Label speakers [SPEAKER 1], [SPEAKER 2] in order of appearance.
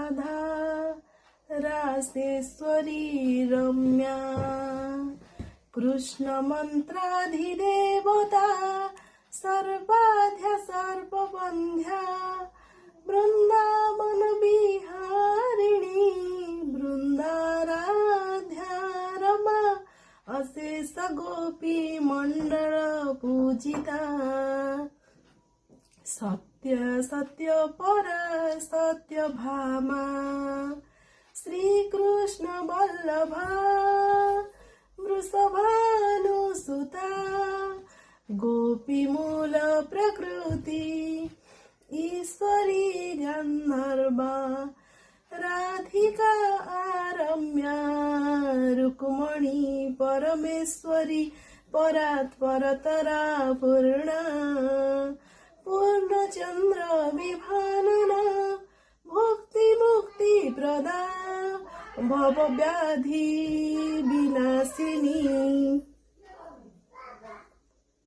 [SPEAKER 1] राधा रासेश्वरी रम्या कृष्ण मंत्राधिदेवता सर्वाध्या सर्वबंध्या वृंदावन बिहारिणी वृंदाराध्या रमा अशेष गोपी मंडळ पूजिता सत्य सत्य परा सत्य भामा श्री कृष्ण वल्लभा वृषभानुसुता गोपी मूल प्रकृति ईश्वरी गंधर्वा राधिका आरम्या रुक्मणी परमेश्वरी परात्परतरा पूर्णा पूर्णचंद्र विभानना भुक्ति मुक्ति प्रदा भवव्याधि विनाशिनी